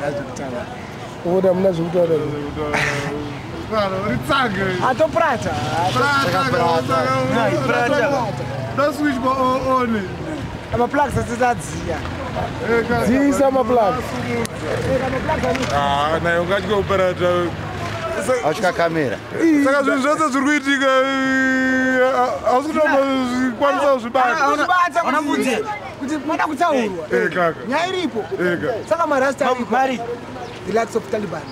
nazokutanga. Uda mna zvekutaura. Atoprata. Switch on. Amaplugs asitadziya. Dzisa amaplugs. Nayo ngatyo operator. Achika kamera. Saka zvinhu zvose zviri kuitika hausi kutokwanisa kuzvibata. Ona mbudzi kuti mada kutsaurwa. Nyaya iripo. Saka marasta aripo. The likes of Taliban.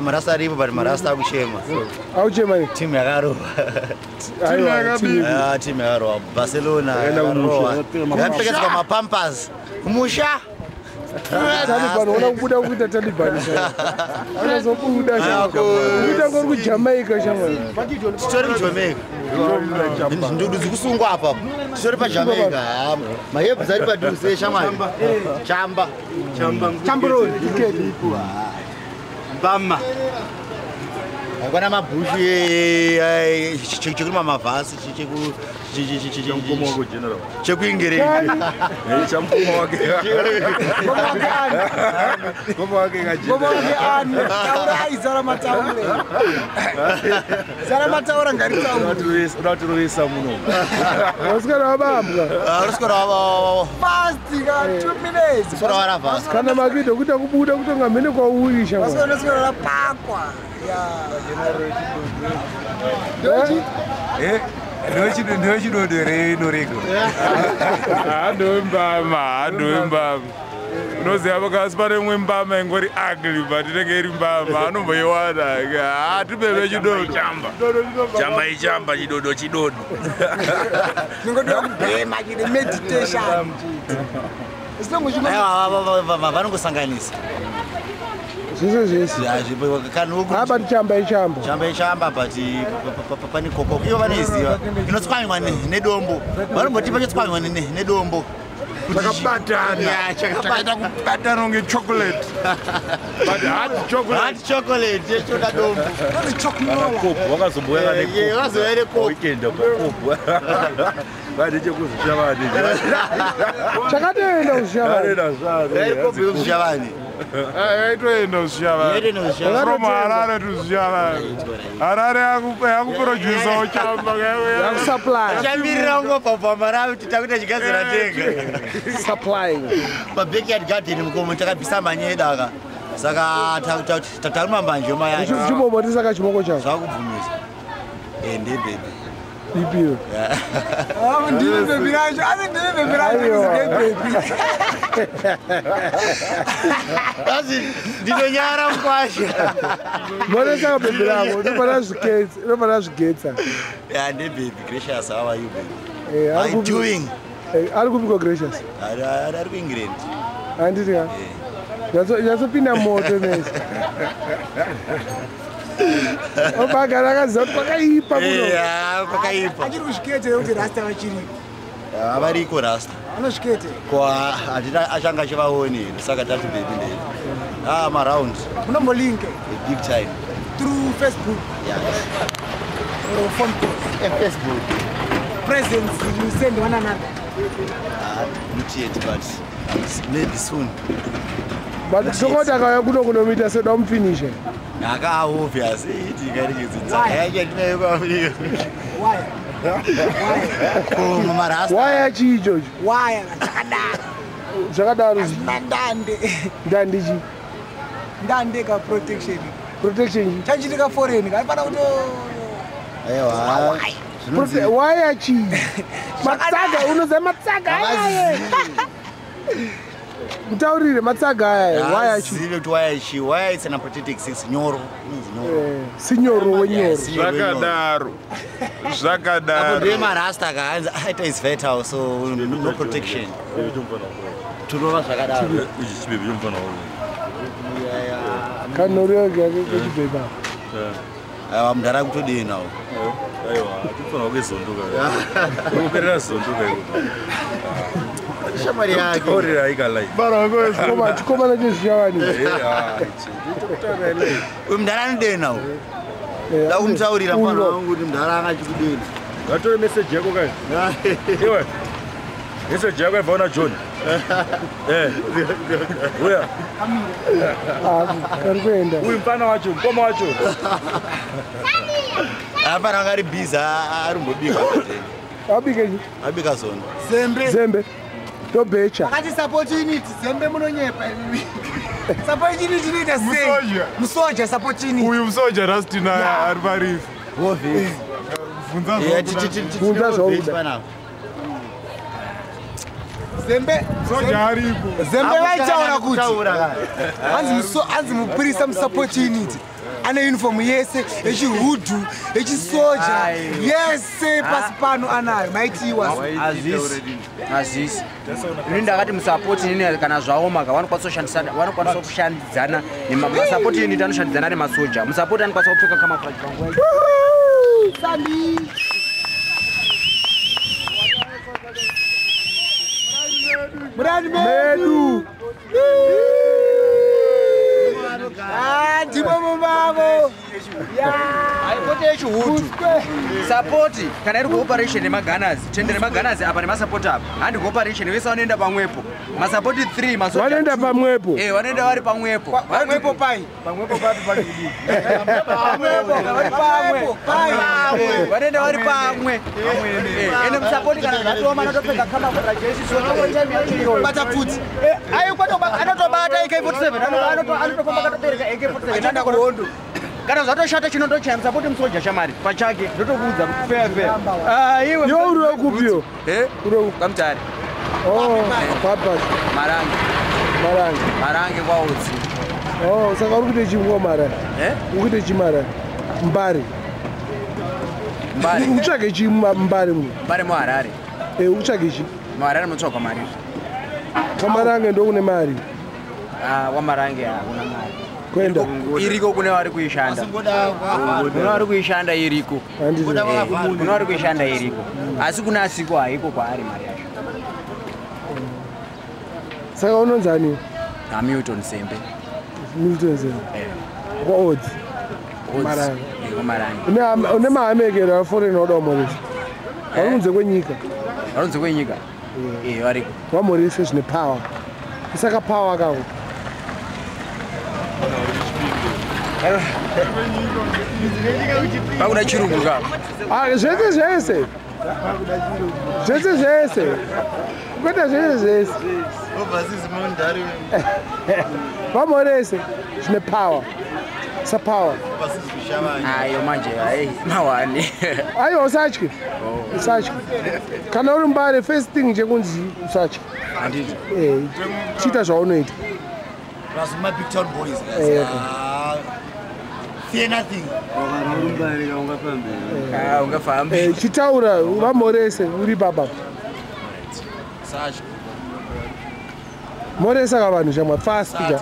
Marasta aripo but marasta akuchema. Auchema Timu yakarova. Timu yakarova. Barcelona yakarova. Yakapfekedzwa mapampers. Kumusha. Taliban ona kubuda kuita Taliban. Anozobuda kuita ngori kuJamaica shamwari. Chitori kuJamaica. Ndudu dzikusungwa apa. Chitori paJamaica. Mahebs ari padhuze shamwari. Chamba. Chambroni. Bama. Akwana mabhushi chekurima mavhasi chekuingereza Chamukoma wake. Zara mataura ngaritsaure. Unaturisa muno. Wasikana wabambwa. Fast 2 minutes. Kana makido kuita kubuda kutonga mhene kwauri shamwari. Wasikana rapakwa. Ndochidodore inorego. Adombama. Unoziva pakasi pane umwe mbama ingori ugly but inenge iri mbama anomboiwana. Tibebe chidodo. Chamba chidodo. Ningoda kubhema chine meditation. vanongosanganisa zvese apa chamba but pane koko iyo vanoiziva inotswanywa nedombo vanombotipa chotswanywa nedombo chakaita kubatana kunge chocolate but hard chocolate yechoda dombo wakazomboya neweekend chekuzvishavani chakatoenda kuzvishavani aitoenda kuzvishavani from Harare to Zvishavani. Harare yakuprodusawo chamba chamirira ungobva maravi titakuita chigadzira tega pabackyard garden mukomo takabvisa manyedaka saka tataruma mbanjoma yacho chimomoti saka chimoko chako zvakubvumisa ndebebe ipiro ndine bhebi racho asi ndinonyara mukwasha monesaka bhebi rako unofana zvigetsa ndebebe gracious how are you baby I'm doing ari kupiko gracious ari kuengland handiti ka nyatsopinda moto nese obagara akaziva kuti kwakaipa kwakaipa achiri kuzvikete kuti rasta vachiri avariko rasta anozvikete handina achanga achivaoni saka tati bebi ndei maround munombolinke big time through Facebook or phone call Facebook presents you send one another not yet but maybe soon but sokoti akauya kuno kunomita soda mufinishe obvious waya chii ichocho waya zvakadaro ndandichi ndande ka protection chachitika foreign kaifana kuti waya chii matsaga unoziva matsaga ayaye mutaurire matsaga aya waya zive kuti waya chi waya it's an apathetic six nyoro sinyoro wenyoro zvakadaro ndo marasta kaanza it is vital so no protection tunova zvakadaro chibebi chomufana kanoriyoga kechibheba aiwa munhu ari kutodii nawo aiwa tifana kwezondoka uperera zondoka shamari yake orira aikalai chikomana chezvishavani uyu munhu ari anodei nawo da kumutaurira mwana wangu kuti munhu ari anga achikudeni gatore meseji yako kai iwe Ese Jack evona John. Uya. Arikwenda. Uyimpana wacho, mkoma wacho. Apana ngari biza arumbobika pateni. Abikeji. Abika zona. Zembe. Tobecha. Akati support unit Zembe munonyepa. Support unit inoita sei? Musoja support unit. Uyu musoja Rastina ari parifu. Wovi. Funza zvokuda. Zembe Soja aripo. Zembe vaitaura kuti hanzi mupurisa musupport unit ane uniform yese yechihudhu yechisoja yese pasi pano anayo maitiwa azvisi ini ndakati musupport ini kana zvaomaka vanokwanisa kushandidzana nemasupport unit anoshandidzana nemasoja musupport anokwanisa kupfeka camouflage panguva Murani medu. Ndimo mumavo. aipote yechihutu support kana iri kuoperation nemaganazi tende nemaganazi apa nemasupport apa handi kuoperation vese vanoenda pamwepo masupport 3 masoja Vanoenda pamwepo. vanoenda vari pamwepo Pamwepo pai. pamwepo papi padidi vanoenda vari pamwe ende musupport kana zvatoma anotopfeka camouflage yesisoja Bata futi. anotobata AK47 anotofamba katobereka AK47 anda kuhondo kana zvatoshata chinondo chaya musupport musoja shamari pachake ndotokuudza kuti fea iwe Yo uri wekupio? kamutare Papa. marange kwaudzi Saka uri kuite chingwa mara. Uri kuite chimara. Mbari. Utsvage chi mbari mu. mbari muharare Utsvage chi. muharare mutsvagwa mari Kwamarange ndokune mari. wamarange hakuna mari Kwenda. iriko kune vari kuishanda kune vari kuishanda iriko kune vari kuishanda iriko asi kuna asiko haiko kwaari mari yacho Saka unonzani? hamilton sembe Milton Zembe. Kwa-odds. Marange. marange Une mahamekero aforeign oda wamoresa. Varunze kwenyika. varunze kwenyika variko Wamoresa zvine power. Saka power kako. pakuna chirungu kavo Zvese. Kwenda zvese. Vamorese zvine power. Sapower. ayo manje mawani Aiwa usatye. Usatye. Kana uri mbari first thing chekunzi usatye. handiti Chita zvaunoita. Plus my big town boys. Fear nothing. ungafambi Chitaura vamorese uri baba. Moresa kavanhu shamwa fast ja.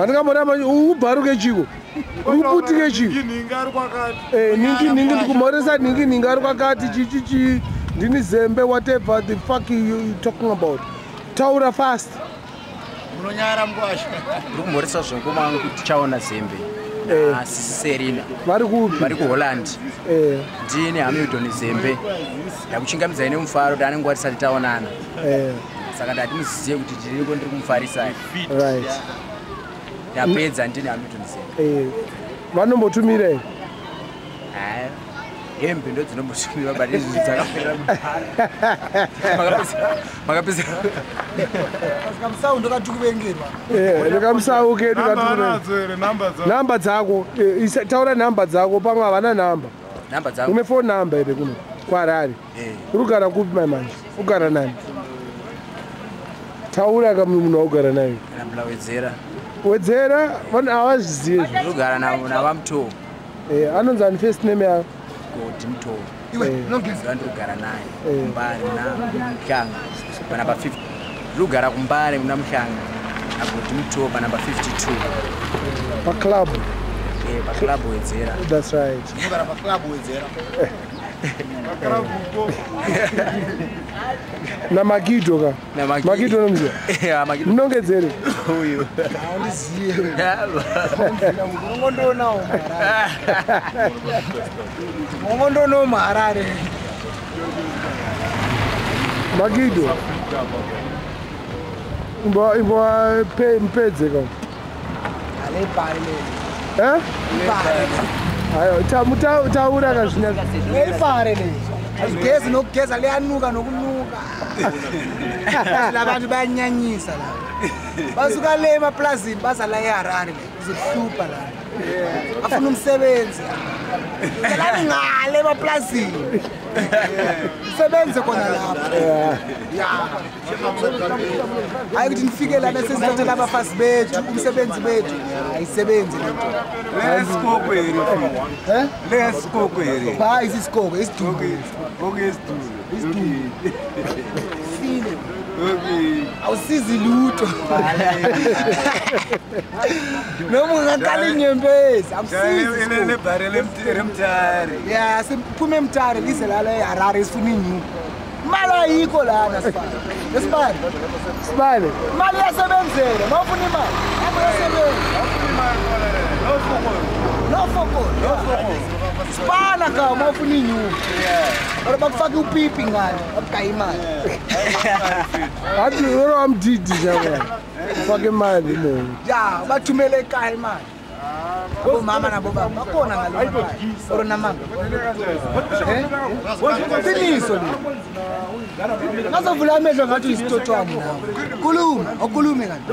Andingamoramba ubharuke chiko. Ubutike chiko. Ningi ndikumoresa ningi ari kwakati chichichi ndini Zembe whatever the fuck you talking about. Taura fast. Munonyara mkwasha. ndikumhoresa zvekoma kuti chaona Zembe Serena Vari kupi? vari kuholland ndini hamilton Zembe ndakuchingamidzai nemufaro danenge watisati taonana saka ndati muzizive kuti ndiriko ndiri kumufarisai Right. ndapedza ndini hamilton Zembe Vanombotumirei? hembe ndo dzinombotumirwa but izvi dzakapera makapesa Kamusau ndokatukuvengerwa. Ndikamusauke namba dzako. Taura namba dzako pamwe havana namba. namba dzangu Une phone number here kuno kwaRarare. Uri kugara kupi manje? Ugara nani? Taura munhu waugara naye. namulawedzera Wedzera vanhu havazvizivi. ndogara navamutoo Anonzani first name yavo? goti mutoo Iwe nongeza. ndandogara naye kumbari namuhlanga panamba 50 ndogara kumbari muna muhlanga agoti mutoo panamba 52 Paclub. paclub wedzera That's right. Mugara pa club wedzera. Namagido ka. Magido nomziva. Munongedzere. uyu Mungondonawo. Mungondonawo Harare. Magido. imbo mpedze ka Ale bhari le. eh Bhari. hayo taura kazvinya Le bhari le. Azigezi nokugeza liyanuka nokunuka. Labantu bayanyanyisa la. Basuka le emaplazini baza la eHarare le. Uzohlupha la. Afuna umsebenzi. Yalani ngale emaplazini. Sebenze khona lapha. Yeah. Hayi ukuthi nifike lana sesithathela abafasi bethu umsebenzi bethu ayisebenzi lento. Lesikoko yeri. Lesikoko yeri. Hayi isisikoko isiduku. Isiduku. Sile. Okay. Awusizi lutho. Noma ungaqala inyembezi akusizi. Le bhari lemtari. Yeah, siphume emtare lize lala eHarare sifuna inyuku. Imali ayikho lana sibani. Esibani. sibale Imali iyasebenzela, mawufuna imali. Hamba uyasebenza. No foko. Sibana ka mawufuna inyuku. Ora bakufaka upipi ngani, bakugaya imali. athi ro amdidi jaba fake imali mo Ja, bathumele ekhaya imali. Abo mama nabo baba bakhona ngalo. Ora namama. Qiniso le. Ngazovula amehlo ngathi isitotshwane nawe. Khuluma, okhulume kanti.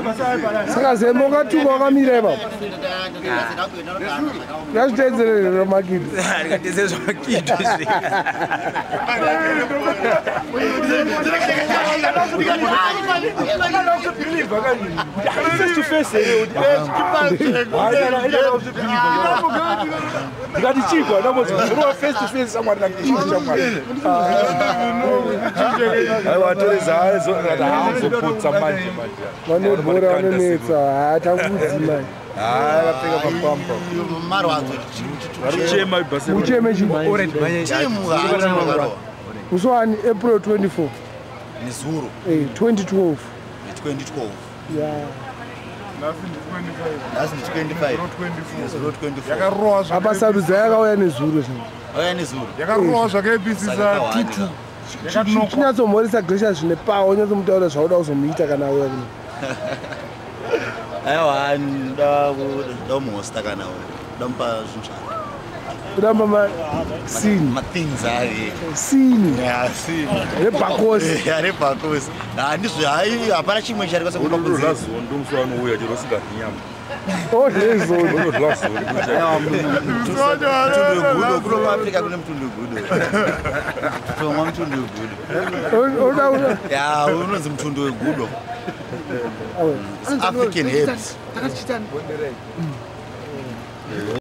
sakazemo kathuko kamile baba yasitenzele romakiti Face to face, ngatichigwa ndamoziwa face to face someone like aiwatoreza ngati haazoputsa manje vanobhora vanonetsa atakudzima akapfeka mapamba marwadzo arichema ucheme uswani April 24 nizuru 2012 2012 yeah that's 25 nizuru 24 Yakaroa zva. abasarudza yakauya nezuro oya nizuru Yakaroa zvakaipisa titu chinyatsomhoresa gresha zvine pawo unyatsomutaura zvauda kuzomuita kana auya kuno aiwa ndamuhosta kana ndamupa zvinhu zvake uramba masini mathings ake sini yasi rebhakosi yarebhakosi handizvo hai hapana chimwe chari kwasa kupa unodla zuva ndomusi wanouya chero usingadyi nyama odlezono unodla zuva wegudo kuno muafrica kune mutundu wegudo tomwa mutundu wegudo ya unonzi mutundu wegudo African herbs.